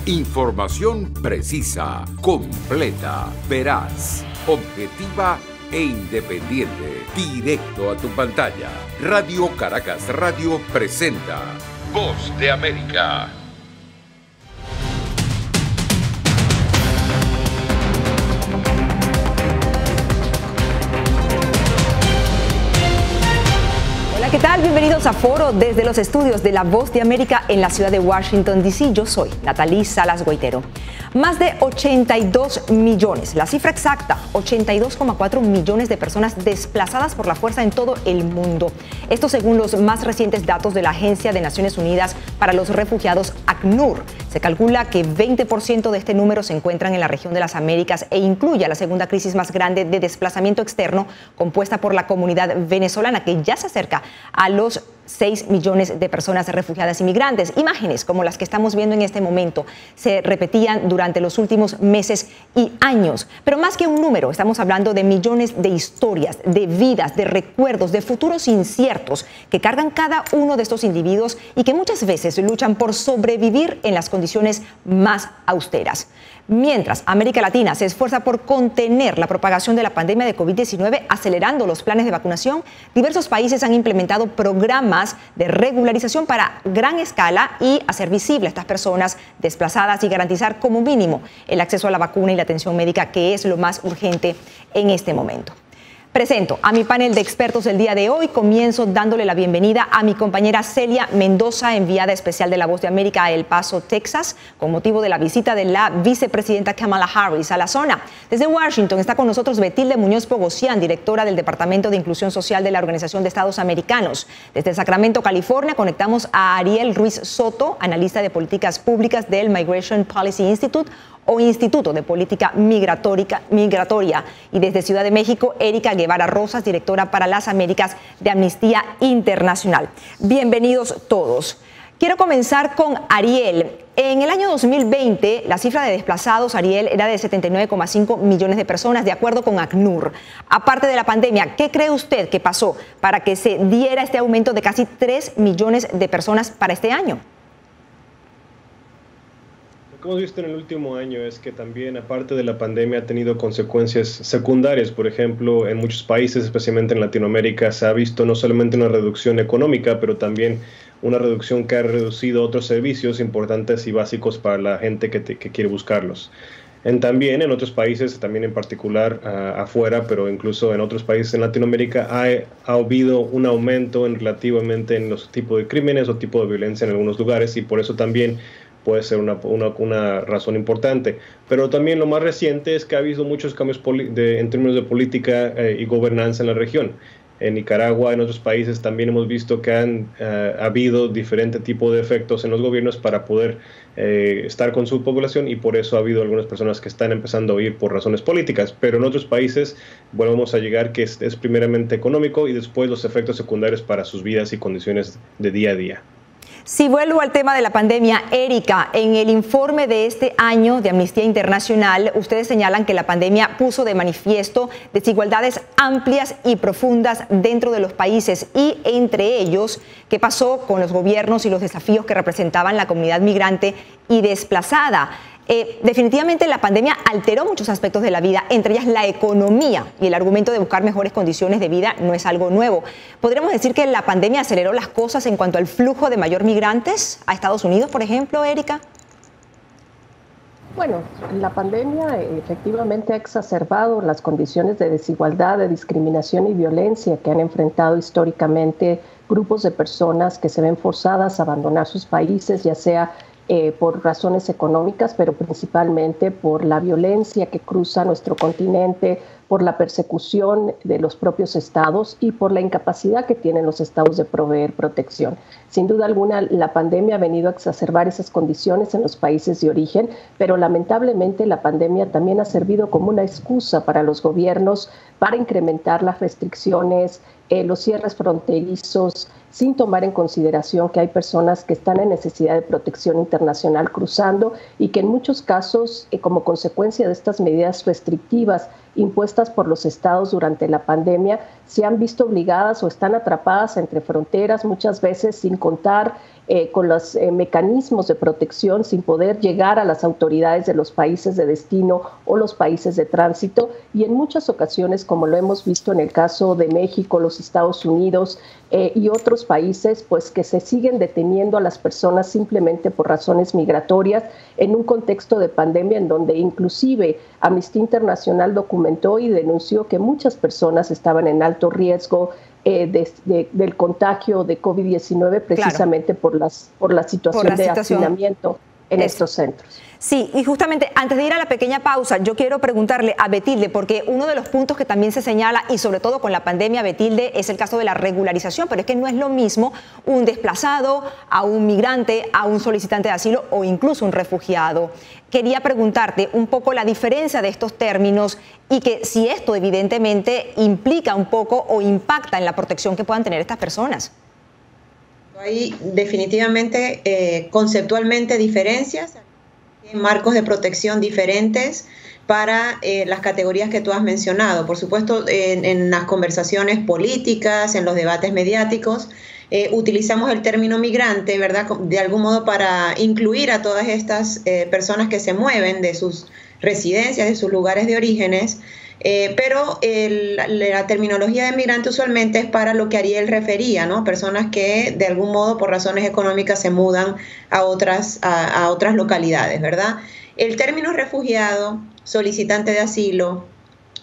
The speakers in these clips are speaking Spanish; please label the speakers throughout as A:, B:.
A: Información precisa, completa, veraz, objetiva e independiente. Directo a tu pantalla. Radio Caracas Radio presenta Voz de América.
B: ¿Qué tal? Bienvenidos a Foro desde los estudios de La Voz de América en la ciudad de Washington, D.C. Yo soy Natalie Salas Guaitero. Más de 82 millones, la cifra exacta, 82,4 millones de personas desplazadas por la fuerza en todo el mundo. Esto según los más recientes datos de la Agencia de Naciones Unidas para los Refugiados, ACNUR. Se calcula que 20% de este número se encuentran en la región de las Américas e incluye a la segunda crisis más grande de desplazamiento externo compuesta por la comunidad venezolana, que ya se acerca a los 6 millones de personas refugiadas y migrantes. Imágenes como las que estamos viendo en este momento se repetían durante los últimos meses y años. Pero más que un número, estamos hablando de millones de historias, de vidas, de recuerdos, de futuros inciertos que cargan cada uno de estos individuos y que muchas veces luchan por sobrevivir en las condiciones más austeras. Mientras América Latina se esfuerza por contener la propagación de la pandemia de COVID-19, acelerando los planes de vacunación, diversos países han implementado programas de regularización para gran escala y hacer visible a estas personas desplazadas y garantizar como mínimo el acceso a la vacuna y la atención médica, que es lo más urgente en este momento. Presento a mi panel de expertos el día de hoy. Comienzo dándole la bienvenida a mi compañera Celia Mendoza, enviada especial de La Voz de América a El Paso, Texas, con motivo de la visita de la vicepresidenta Kamala Harris a la zona. Desde Washington está con nosotros Betilde Muñoz Pogosian, directora del Departamento de Inclusión Social de la Organización de Estados Americanos. Desde Sacramento, California, conectamos a Ariel Ruiz Soto, analista de políticas públicas del Migration Policy Institute, o Instituto de Política Migratoria. Y desde Ciudad de México, Erika Guevara Rosas, directora para las Américas de Amnistía Internacional. Bienvenidos todos. Quiero comenzar con Ariel. En el año 2020, la cifra de desplazados, Ariel, era de 79,5 millones de personas, de acuerdo con ACNUR. Aparte de la pandemia, ¿qué cree usted que pasó para que se diera este aumento de casi 3 millones de personas para este año?
C: Lo que hemos visto en el último año es que también, aparte de la pandemia, ha tenido consecuencias secundarias. Por ejemplo, en muchos países, especialmente en Latinoamérica, se ha visto no solamente una reducción económica, pero también una reducción que ha reducido otros servicios importantes y básicos para la gente que quiere buscarlos. También en otros países, también en particular afuera, pero incluso en otros países en Latinoamérica, ha habido un aumento relativamente en los tipos de crímenes o tipo de violencia en algunos lugares, y por eso también puede ser una razón importante. Pero también lo más reciente es que ha habido muchos cambios en términos de política y gobernanza en la región. En Nicaragua, en otros países, también hemos visto que ha habido diferente tipo de efectos en los gobiernos para poder estar con su población, y por eso ha habido algunas personas que están empezando a huir por razones políticas. Pero en otros países volvemos a llegar que es primeramente económico y después los efectos secundarios para sus vidas y condiciones de día a día.
B: Si vuelvo al tema de la pandemia, Erika, en el informe de este año de Amnistía Internacional, ustedes señalan que la pandemia puso de manifiesto desigualdades amplias y profundas dentro de los países, y entre ellos, ¿qué pasó con los gobiernos y los desafíos que representaban la comunidad migrante y desplazada? Definitivamente la pandemia alteró muchos aspectos de la vida, entre ellas la economía, y el argumento de buscar mejores condiciones de vida no es algo nuevo. ¿Podríamos decir que la pandemia aceleró las cosas en cuanto al flujo de mayor migrantes a Estados Unidos, por ejemplo, Erika?
D: Bueno, la pandemia efectivamente ha exacerbado las condiciones de desigualdad, de discriminación y violencia que han enfrentado históricamente grupos de personas que se ven forzadas a abandonar sus países, ya sea por razones económicas, pero principalmente por la violencia que cruza nuestro continente, por la persecución de los propios estados y por la incapacidad que tienen los estados de proveer protección. Sin duda alguna, la pandemia ha venido a exacerbar esas condiciones en los países de origen, pero lamentablemente la pandemia también ha servido como una excusa para los gobiernos para incrementar las restricciones, los cierres fronterizos, sin tomar en consideración que hay personas que están en necesidad de protección internacional cruzando y que en muchos casos, como consecuencia de estas medidas restrictivas impuestas por los estados durante la pandemia, se han visto obligadas o están atrapadas entre fronteras, muchas veces sin contar con los mecanismos de protección sin poder llegar a las autoridades de los países de destino o los países de tránsito, y en muchas ocasiones, como lo hemos visto en el caso de México, los Estados Unidos y otros países, pues que se siguen deteniendo a las personas simplemente por razones migratorias en un contexto de pandemia en donde inclusive Amnistía Internacional documentó y denunció que muchas personas estaban en alto riesgo del contagio de COVID-19 precisamente por la situación de hacinamiento en estos centros.
B: Sí, y justamente antes de ir a la pequeña pausa, yo quiero preguntarle a Betilde, porque uno de los puntos que también se señala, y sobre todo con la pandemia, Betilde, es el caso de la regularización, pero es que no es lo mismo un desplazado, a un migrante, a un solicitante de asilo o incluso un refugiado. Quería preguntarte un poco la diferencia de estos términos y que si esto evidentemente implica un poco o impacta en la protección que puedan tener estas personas.
E: Hay definitivamente conceptualmente diferencias, marcos de protección diferentes para las categorías que tú has mencionado. Por supuesto, en las conversaciones políticas, en los debates mediáticos, utilizamos el término migrante, ¿verdad?, de algún modo para incluir a todas estas personas que se mueven de sus residencias, de sus lugares de orígenes, pero la terminología de migrante usualmente es para lo que Ariel refería, ¿no? Personas que de algún modo por razones económicas se mudan a otras localidades, ¿verdad? El término refugiado, solicitante de asilo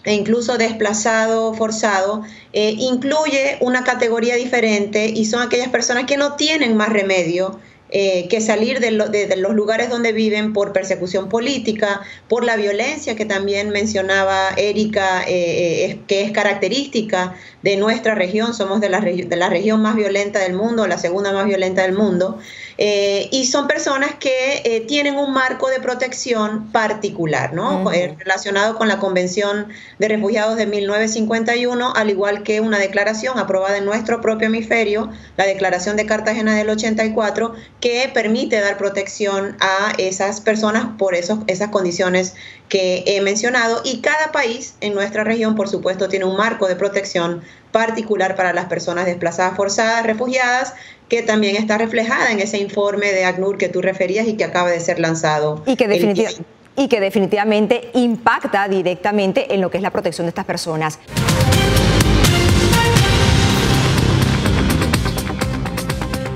E: e incluso desplazado forzado incluye una categoría diferente y son aquellas personas que no tienen más remedio que salir de los lugares donde viven por persecución política, por la violencia que también mencionaba Erika, que es característica de nuestra región. Somos de la región más violenta del mundo, la segunda más violenta del mundo, y son personas que tienen un marco de protección particular, ¿no? Relacionado con la Convención de Refugiados de 1951, al igual que una declaración aprobada en nuestro propio hemisferio, la Declaración de Cartagena del 84, que permite dar protección a esas personas por esas condiciones que he mencionado. Y cada país en nuestra región, por supuesto, tiene un marco de protección particular para las personas desplazadas forzadas, refugiadas, que también está reflejada en ese informe de ACNUR que tú referías y que acaba de ser lanzado.
B: Y que definitivamente impacta directamente en lo que es la protección de estas personas.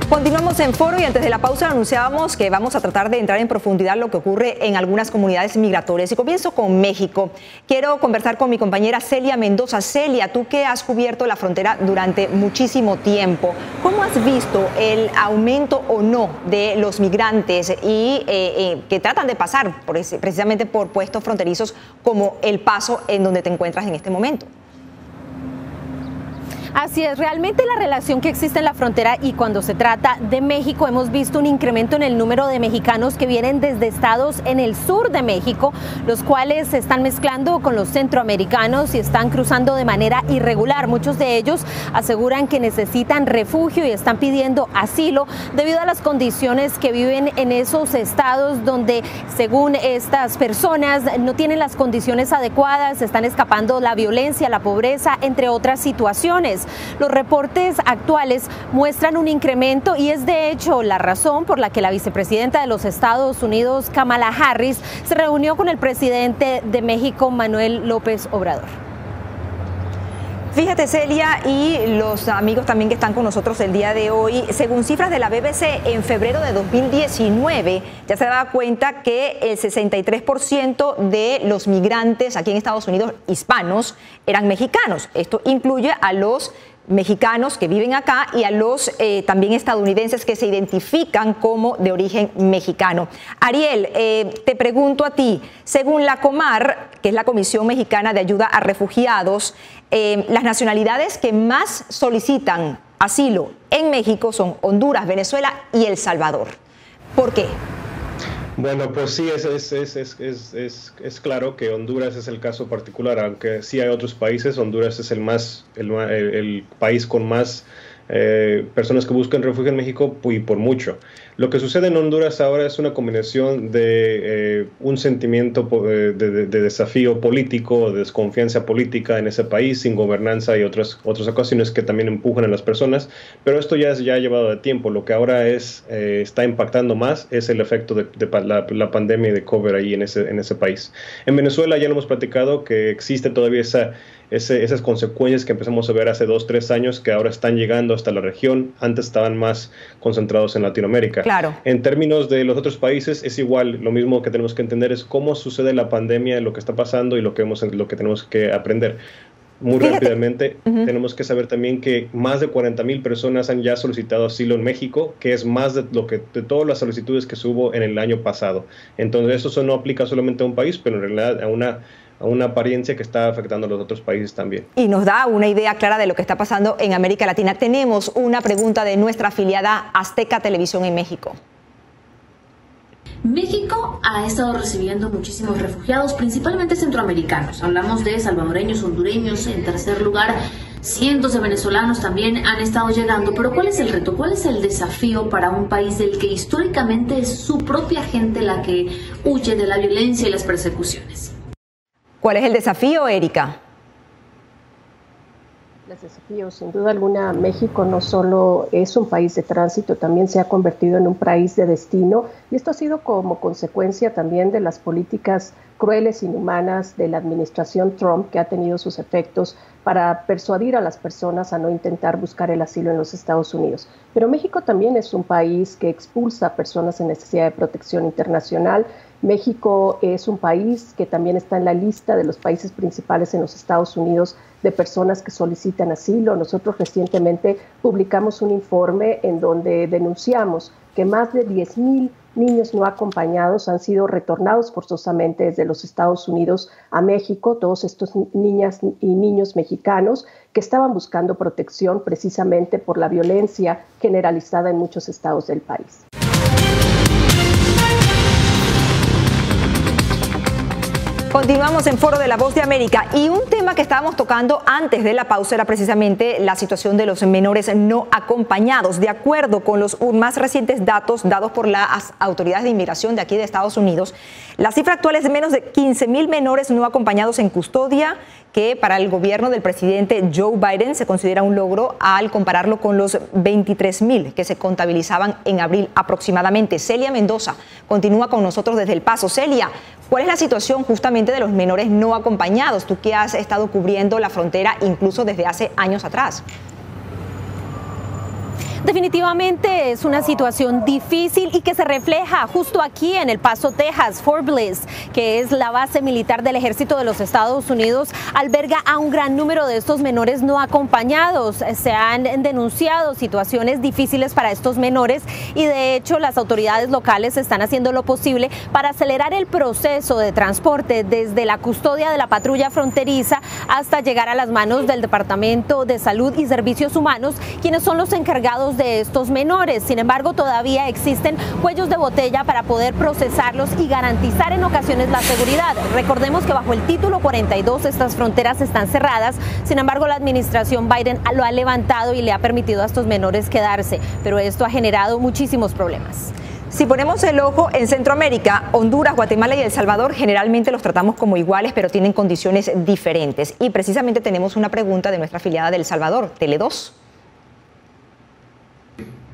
B: Continuamos en Foro y antes de la pausa anunciábamos que vamos a tratar de entrar en profundidad lo que ocurre en algunas comunidades migratorias. Y comienzo con México. Quiero conversar con mi compañera Celia Mendoza. Celia, tú que has cubierto la frontera durante muchísimo tiempo, ¿cómo has visto el aumento o no de los migrantes y que tratan de pasar precisamente por puestos fronterizos como El Paso, en donde te encuentras en este momento?
F: Así es, realmente la relación que existe en la frontera y cuando se trata de México hemos visto un incremento en el número de mexicanos que vienen desde estados en el sur de México, los cuales se están mezclando con los centroamericanos y están cruzando de manera irregular. Muchos de ellos aseguran que necesitan refugio y están pidiendo asilo debido a las condiciones que viven en esos estados donde, según estas personas, no tienen las condiciones adecuadas, están escapando la violencia, la pobreza, entre otras situaciones. Los reportes actuales muestran un incremento y es de hecho la razón por la que la vicepresidenta de los Estados Unidos, Kamala Harris, se reunió con el presidente de México, Manuel López Obrador.
B: Fíjate, Celia, y los amigos también que están con nosotros el día de hoy, según cifras de la BBC, en febrero de 2019 ya se daba cuenta que el 63% de los migrantes aquí en Estados Unidos hispanos eran mexicanos. Esto incluye a los mexicanos que viven acá y a los también estadounidenses que se identifican como de origen mexicano. Ariel, te pregunto a ti, según la Comar, que es la Comisión Mexicana de Ayuda a Refugiados, las nacionalidades que más solicitan asilo en México son Honduras, Venezuela y El Salvador. ¿Por qué?
C: Bueno, pues sí, es claro que Honduras es el caso particular, aunque sí hay otros países. Honduras es el país con más personas que buscan refugio en México y por mucho. Lo que sucede en Honduras ahora es una combinación de un sentimiento de desafío político, de desconfianza política en ese país, sin gobernanza y otras ocasiones que también empujan a las personas, pero esto ya ha llevado de tiempo. Lo que ahora está impactando más es el efecto de la pandemia de COVID ahí en ese país. En Venezuela ya lo hemos platicado que existe todavía esas consecuencias que empezamos a ver hace 2-3 años que ahora están llegando hasta la región. Antes estaban más concentrados en Latinoamérica.
B: Claro.
C: En términos de los otros países es igual. Lo mismo que tenemos que entender es cómo sucede la pandemia, lo que está pasando y lo que tenemos que aprender. Muy rápidamente, tenemos que saber también que más de 40,000 personas han ya solicitado asilo en México, que es más de todas las solicitudes que hubo en el año pasado. Entonces, eso no aplica solamente a un país, pero en realidad a una apariencia que está afectando a los otros países también.
B: Y nos da una idea clara de lo que está pasando en América Latina. Tenemos una pregunta de nuestra afiliada Azteca Televisión en México.
G: México ha estado recibiendo muchísimos refugiados, principalmente centroamericanos. Hablamos de salvadoreños, hondureños, en tercer lugar, cientos de venezolanos también han estado llegando. Pero ¿cuál es el reto? ¿Cuál es el desafío para un país del que históricamente es su propia gente la que huye de la violencia y las persecuciones?
B: ¿Cuál es el desafío, Erika?
D: Los desafíos, sin duda alguna, México no solo es un país de tránsito, también se ha convertido en un país de destino, y esto ha sido como consecuencia también de las políticas crueles, inhumanas de la administración Trump, que ha tenido sus efectos para persuadir a las personas a no intentar buscar el asilo en los Estados Unidos. Pero México también es un país que expulsa a personas en necesidad de protección internacional. México es un país que también está en la lista de los países principales en los Estados Unidos de personas que solicitan asilo. Nosotros recientemente publicamos un informe en donde denunciamos que más de 10,000 niños no acompañados han sido retornados forzosamente desde los Estados Unidos a México, todos estos niñas y niños mexicanos que estaban buscando protección precisamente por la violencia generalizada en muchos estados del país.
B: Continuamos en Foro de la Voz de América y un tema que estábamos tocando antes de la pausa era precisamente la situación de los menores no acompañados. De acuerdo con los más recientes datos dados por las autoridades de inmigración de aquí de Estados Unidos, la cifra actual es de menos de 15,000 menores no acompañados en custodia, que para el gobierno del presidente Joe Biden se considera un logro al compararlo con los 23,000 que se contabilizaban en abril aproximadamente. Celia Mendoza continúa con nosotros desde El Paso. Celia, ¿cuál es la situación justamente de los menores no acompañados? Tú que has estado cubriendo la frontera incluso desde hace años atrás.
F: Definitivamente es una situación difícil y que se refleja justo aquí en El Paso, Texas. Fort Bliss, que es la base militar del ejército de los Estados Unidos, alberga a un gran número de estos menores no acompañados. Se han denunciado situaciones difíciles para estos menores y de hecho las autoridades locales están haciendo lo posible para acelerar el proceso de transporte desde la custodia de la patrulla fronteriza hasta llegar a las manos del Departamento de Salud y Servicios Humanos, quienes son los encargados de estos menores. Sin embargo, todavía existen cuellos de botella para poder procesarlos y garantizar en ocasiones la seguridad. Recordemos que bajo el título 42 estas fronteras están cerradas. Sin embargo, la administración Biden lo ha levantado y le ha permitido a estos menores quedarse, pero esto ha generado muchísimos problemas.
B: Si ponemos el ojo en Centroamérica, Honduras, Guatemala y El Salvador generalmente los tratamos como iguales, pero tienen condiciones diferentes. Y precisamente tenemos una pregunta de nuestra afiliada de El Salvador, Tele2.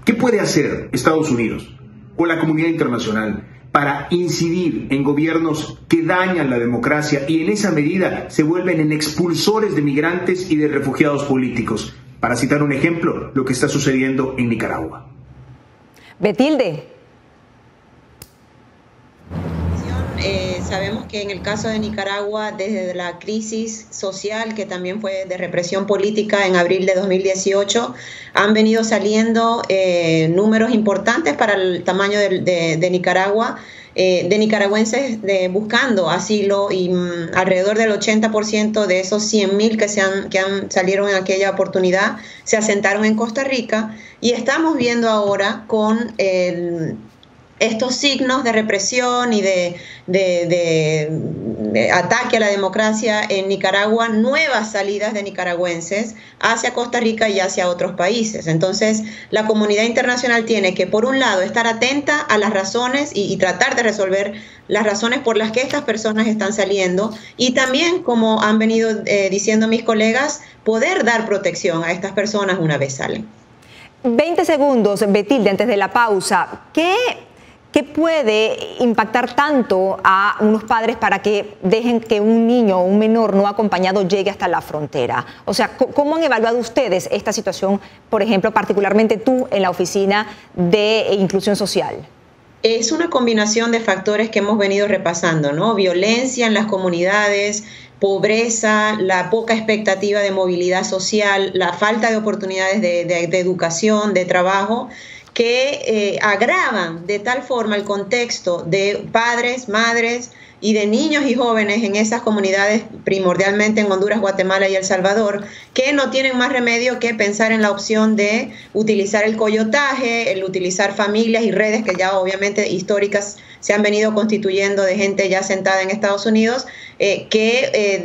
H: ¿Qué puede hacer Estados Unidos o la comunidad internacional para incidir en gobiernos que dañan la democracia y en esa medida se vuelven en expulsores de migrantes y de refugiados políticos? Para citar un ejemplo, lo que está sucediendo en Nicaragua.
B: Betilde.
E: Sabemos que en el caso de Nicaragua, desde la crisis social, que también fue de represión política en abril de 2018, han venido saliendo números importantes para el tamaño de Nicaragua, de nicaragüenses buscando asilo, y alrededor del 80% de esos 100,000 que salieron en aquella oportunidad se asentaron en Costa Rica, y estamos viendo ahora con el estos signos de represión y de ataque a la democracia en Nicaragua, nuevas salidas de nicaragüenses hacia Costa Rica y hacia otros países. Entonces, la comunidad internacional tiene que, por un lado, estar atenta a las razones y tratar de resolver las razones por las que estas personas están saliendo, y también, como han venido diciendo mis colegas, poder dar protección a estas personas una vez salen. 20
B: segundos, Betilde, antes de la pausa. ¿Qué puede impactar tanto a unos padres para que dejen que un niño o un menor no acompañado llegue hasta la frontera? O sea, ¿cómo han evaluado ustedes esta situación, por ejemplo, particularmente tú en la Oficina de Inclusión Social?
E: Es una combinación de factores que hemos venido repasando, ¿no? Violencia en las comunidades, pobreza, la poca expectativa de movilidad social, la falta de oportunidades de educación, de trabajo, que agravan de tal forma el contexto de padres, madres y de niños y jóvenes en esas comunidades, primordialmente en Honduras, Guatemala y El Salvador, que no tienen más remedio que pensar en la opción de utilizar el coyotaje, el utilizar familias y redes que ya obviamente históricas se han venido constituyendo de gente ya sentada en Estados Unidos,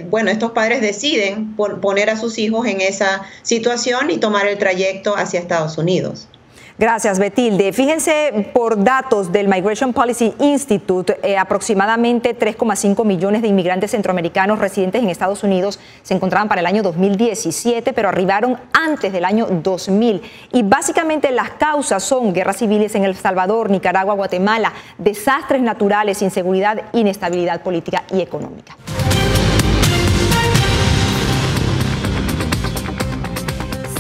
E: bueno, estos padres deciden poner a sus hijos en esa situación y tomar el trayecto hacia Estados Unidos.
B: Gracias, Betilde. Fíjense, por datos del Migration Policy Institute, aproximadamente 3,5 millones de inmigrantes centroamericanos residentes en Estados Unidos se encontraban para el año 2017, pero arribaron antes del año 2000. Y básicamente las causas son guerras civiles en El Salvador, Nicaragua, Guatemala, desastres naturales, inseguridad, inestabilidad política y económica.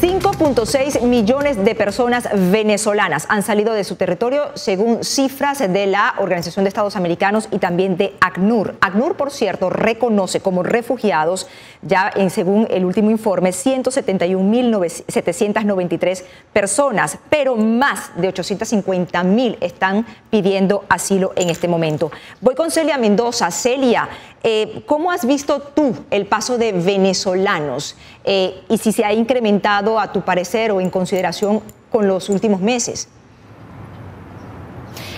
B: 5.6 millones de personas venezolanas han salido de su territorio, según cifras de la Organización de Estados Americanos y también de ACNUR. ACNUR, por cierto, reconoce como refugiados, ya según el último informe, 171.793 personas, pero más de 850.000 están pidiendo asilo en este momento. Voy con Celia Mendoza. Celia, ¿cómo has visto tú el paso de venezolanos y si se ha incrementado a tu parecer o en consideración con los últimos meses?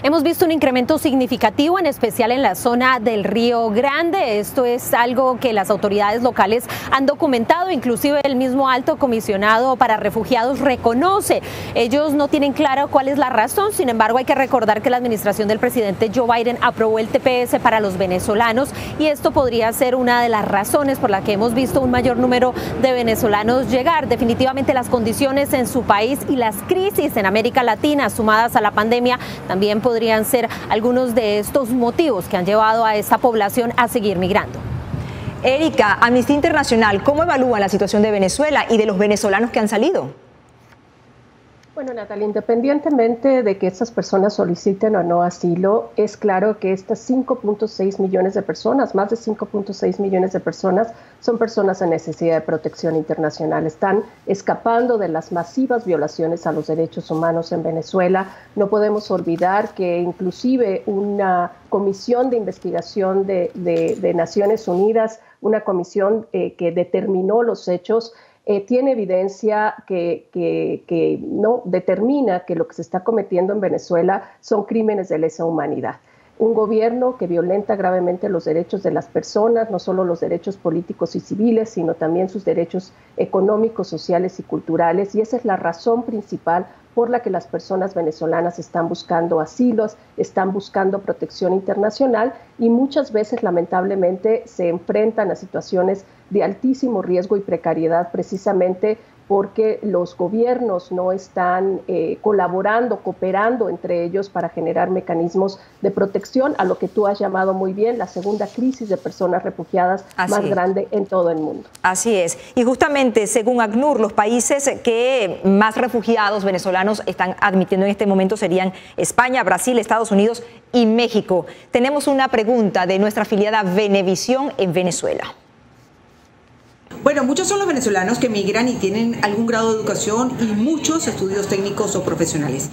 F: Hemos visto un incremento significativo, en especial en la zona del Río Grande. Esto es algo que las autoridades locales han documentado, inclusive el mismo alto comisionado para refugiados reconoce. Ellos no tienen claro cuál es la razón, sin embargo hay que recordar que la administración del presidente Joe Biden aprobó el TPS para los venezolanos y esto podría ser una de las razones por la que hemos visto un mayor número de venezolanos llegar. Definitivamente las condiciones en su país y las crisis en América Latina sumadas a la pandemia también podrían ser algunos de estos motivos que han llevado a esta población a seguir migrando.
B: Erika, Amnistía Internacional, ¿cómo evalúan la situación de Venezuela y de los venezolanos que han salido?
D: Bueno, Natalia, independientemente de que estas personas soliciten o no asilo, es claro que estas 5.6 millones de personas, más de 5.6 millones de personas, son personas en necesidad de protección internacional. Están escapando de las masivas violaciones a los derechos humanos en Venezuela. No podemos olvidar que inclusive una comisión de investigación de Naciones Unidas, una comisión que determinó los hechos, tiene evidencia que no determina que lo que se está cometiendo en Venezuela son crímenes de lesa humanidad. Un gobierno que violenta gravemente los derechos de las personas, no solo los derechos políticos y civiles, sino también sus derechos económicos, sociales y culturales. Y esa es la razón principal por la que las personas venezolanas están buscando asilos, están buscando protección internacional y muchas veces, lamentablemente, se enfrentan a situaciones de altísimo riesgo y precariedad precisamente porque los gobiernos no están colaborando, cooperando entre ellos para generar mecanismos de protección a lo que tú has llamado muy bien la segunda crisis de personas refugiadas más grande en todo el mundo.
B: Así es. Y justamente, según ACNUR, los países que más refugiados venezolanos están admitiendo en este momento serían España, Brasil, Estados Unidos y México. Tenemos una pregunta de nuestra afiliada Venevisión en Venezuela.
I: Bueno, muchos son los venezolanos que migran y tienen algún grado de educación y muchos estudios técnicos o profesionales.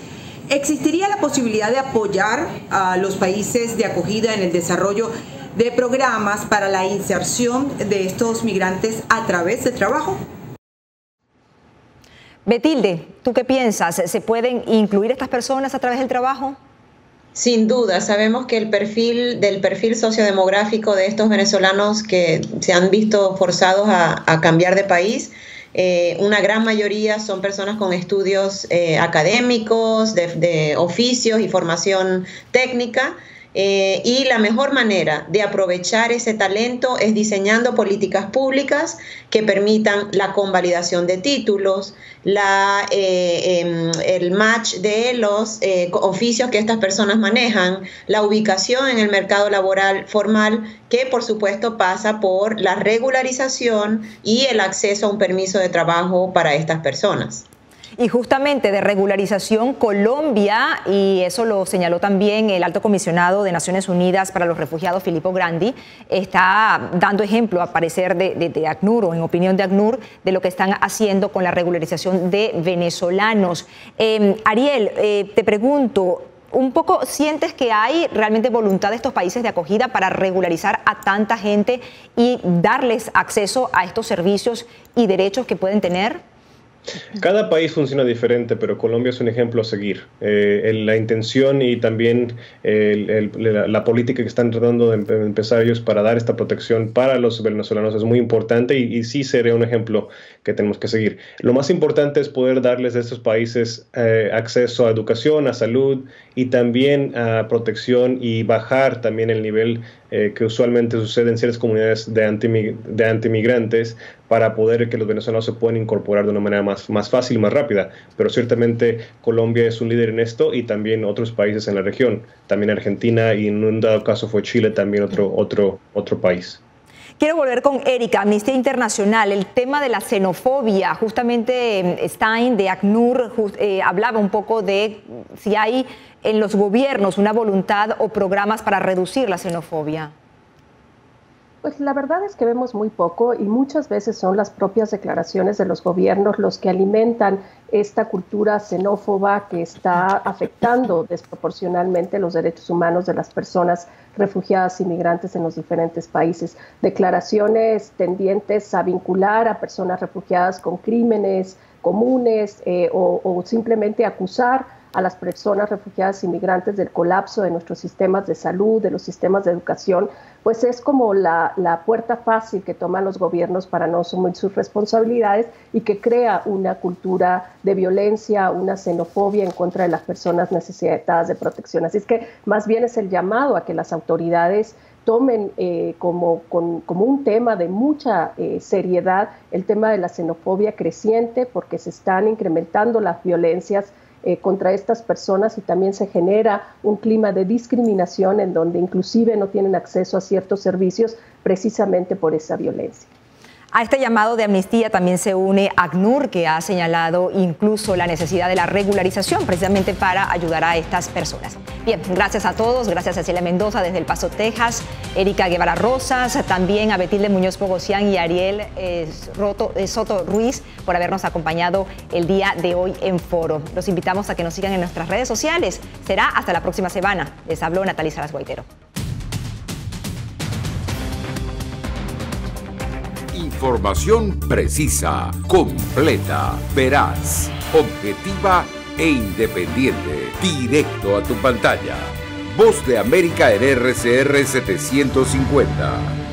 I: ¿Existiría la posibilidad de apoyar a los países de acogida en el desarrollo de programas para la inserción de estos migrantes a través de trabajo?
B: Betilde, ¿tú qué piensas? ¿Se pueden incluir estas personas a través del trabajo?
E: Sin duda, sabemos que el perfil sociodemográfico de estos venezolanos que se han visto forzados a cambiar de país, una gran mayoría son personas con estudios académicos, de oficios y formación técnica. Y la mejor manera de aprovechar ese talento es diseñando políticas públicas que permitan la convalidación de títulos, el match de los oficios que estas personas manejan, la ubicación en el mercado laboral formal, que por supuesto pasa por la regularización y el acceso a un permiso de trabajo para estas personas.
B: Y justamente de regularización, Colombia, y eso lo señaló también el alto comisionado de Naciones Unidas para los Refugiados, Filippo Grandi, está dando ejemplo, a parecer, de ACNUR, o en opinión de ACNUR, de lo que están haciendo con la regularización de venezolanos. Ariel, te pregunto, un poco, ¿sientes que hay realmente voluntad de estos países de acogida para regularizar a tanta gente y darles acceso a estos servicios y derechos que pueden tener?
C: Cada país funciona diferente, pero Colombia es un ejemplo a seguir. La intención y también la política que están tratando de empezar ellos para dar esta protección para los venezolanos es muy importante y sí sería un ejemplo que tenemos que seguir. Lo más importante es poder darles a estos países acceso a educación, a salud y también a protección y bajar también el nivel que usualmente sucede en ciertas comunidades de antimigrantes para poder que los venezolanos se puedan incorporar de una manera más fácil y más rápida. Pero ciertamente Colombia es un líder en esto y también otros países en la región, también Argentina y en un dado caso fue Chile también otro país.
B: Quiero volver con Erika, Amnistía Internacional, el tema de la xenofobia. Justamente Stein de ACNUR hablaba un poco de si hay en los gobiernos una voluntad o programas para reducir la xenofobia.
D: Pues la verdad es que vemos muy poco y muchas veces son las propias declaraciones de los gobiernos los que alimentan esta cultura xenófoba que está afectando desproporcionalmente los derechos humanos de las personas refugiadas y migrantes en los diferentes países. Declaraciones tendientes a vincular a personas refugiadas con crímenes comunes o simplemente acusar a las personas refugiadas y migrantes del colapso de nuestros sistemas de salud, de los sistemas de educación, pues es como la puerta fácil que toman los gobiernos para no asumir sus responsabilidades y que crea una cultura de violencia, una xenofobia en contra de las personas necesitadas de protección. Así es que más bien es el llamado a que las autoridades tomen como un tema de mucha seriedad el tema de la xenofobia creciente, porque se están incrementando las violencias contra estas personas y también se genera un clima de discriminación en donde inclusive no tienen acceso a ciertos servicios precisamente por esa violencia.
B: A este llamado de amnistía también se une ACNUR, que ha señalado incluso la necesidad de la regularización precisamente para ayudar a estas personas. Bien, gracias a todos, gracias a Celia Mendoza desde El Paso, Texas, Erika Guevara Rosas, también a Betilde Muñoz Pogosian y Ariel Soto Ruiz por habernos acompañado el día de hoy en Foro. Los invitamos a que nos sigan en nuestras redes sociales. Será hasta la próxima semana. Les habló Natalie Salas Guaitero.
A: Información precisa, completa, veraz, objetiva e independiente. Directo a tu pantalla. Voz de América en RCR 750.